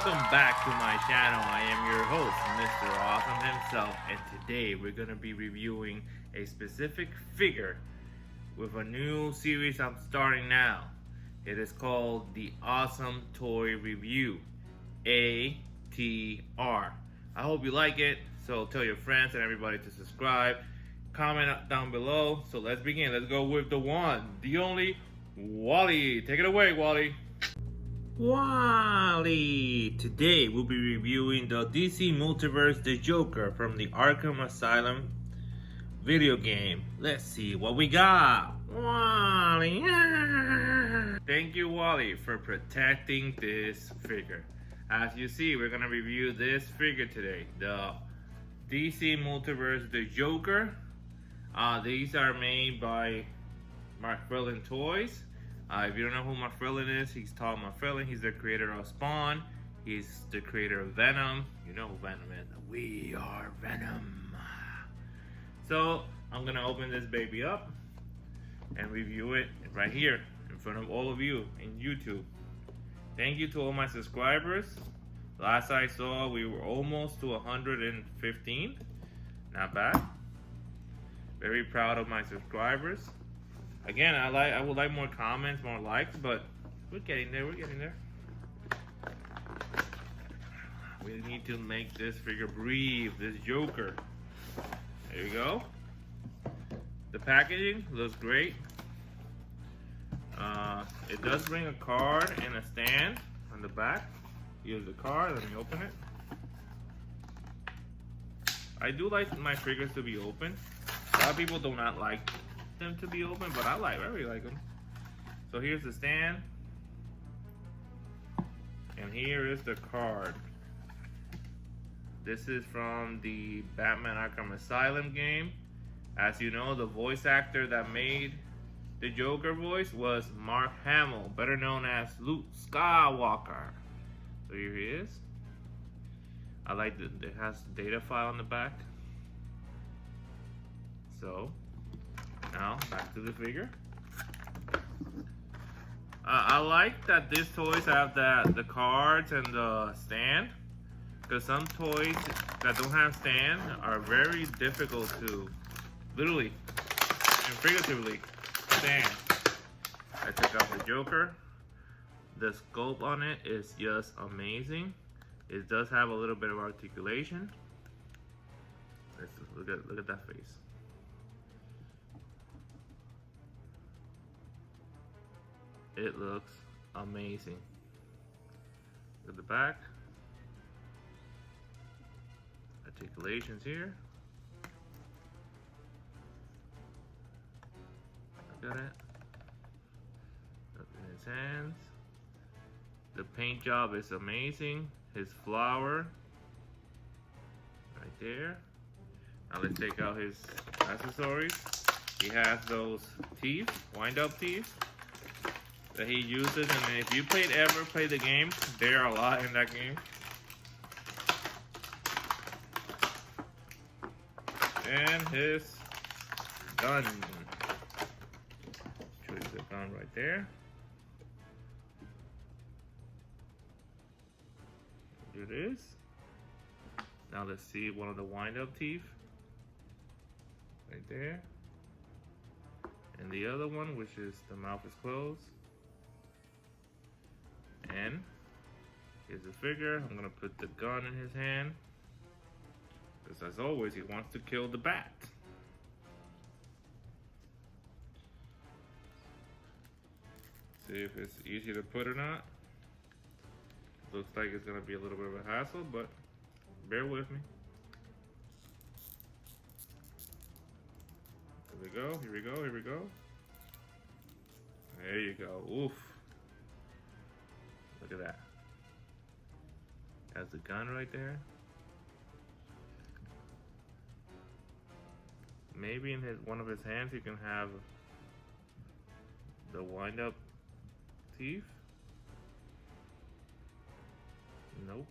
welcome back to my channel. I am your host, Mr. Awesome himself, and today we're going to be reviewing a specific figure with a new series I'm starting now. It is called the Awesome Toy Review, ATR. I hope you like it, so tell your friends and everybody to subscribe. Comment down below. So let's begin. Let's go with the one, the only, Wally. Take it away, Wally. Wally! Today we'll be reviewing the DC Multiverse The Joker from the Arkham Asylum video game. Let's see what we got. Wally! Thank you, Wally, for protecting this figure. As you see, we're gonna review this figure today, the DC Multiverse The Joker. These are made by mcfarlanetoys. If you don't know who McFarlane is, he's Todd McFarlane. He's the creator of Spawn. He's the creator of Venom. You know who Venom is. We are Venom. So I'm gonna open this baby up and review it right here in front of all of you in YouTube. Thank you to all my subscribers. Last I saw, we were almost to 115. Not bad. Very proud of my subscribers. Again, I would like more comments, more likes, but we're getting there. We need to make this figure breathe, this Joker. There you go. The packaging looks great. It does bring a card and a stand on the back. Here's the card. Let me open it. I do like my figures to be open. A lot of people do not like them to be open, but I really like them. So here's the stand, and here is the card. This is from the Batman Arkham Asylum game. As you know, the voice actor that made the Joker voice was Mark Hamill, better known as Luke Skywalker. So here he is. I like that it has the data file on the back. So now back to the figure. I like that these toys have the cards and the stand, because some toys that don't have stand are very difficult to literally and figuratively stand. I took out the Joker. The sculpt on it is just amazing. It does have a little bit of articulation. Let's look at that face. It looks amazing. Look at the back. Articulations here. Look at it. Look at his hands. The paint job is amazing. His flower right there. Now let's take out his accessories. He has those teeth, wind-up teeth, that he uses, and if you ever played the game, there are a lot in that game. And his gun. Show you the gun right there. Here it is. Now let's see one of the wind-up teeth. Right there. And the other one, which is the mouth is closed. And here's the figure. I'm gonna put the gun in his hand, because as always, he wants to kill the bat. See if it's easy to put or not. Looks like it's gonna be a little bit of a hassle, but bear with me. Here we go, here we go, here we go. There you go. Oof. Look at that. Has the gun right there. Maybe in one of his hands he can have the wind-up teeth. Nope.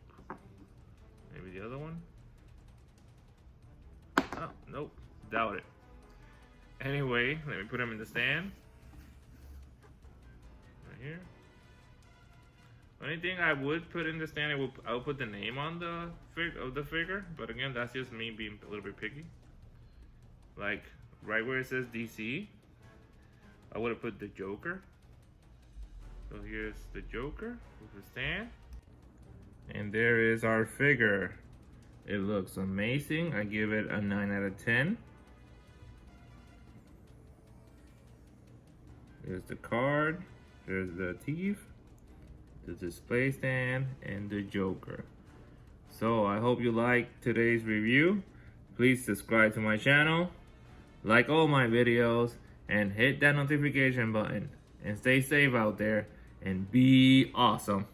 Maybe the other one. Oh, nope. Doubt it. Anyway, let me put him in the stand. Right here. Only thing I would put in the stand, I would put the name on the figure. But again, that's just me being a little bit picky. Like right where it says DC, I would have put the Joker. So here's the Joker with the stand. And there is our figure. It looks amazing. I give it a 9 out of 10. There's the card. There's the teeth, the display stand, and the Joker. So I hope you liked today's review. Please subscribe to my channel, like all my videos, and hit that notification button. And stay safe out there and be awesome.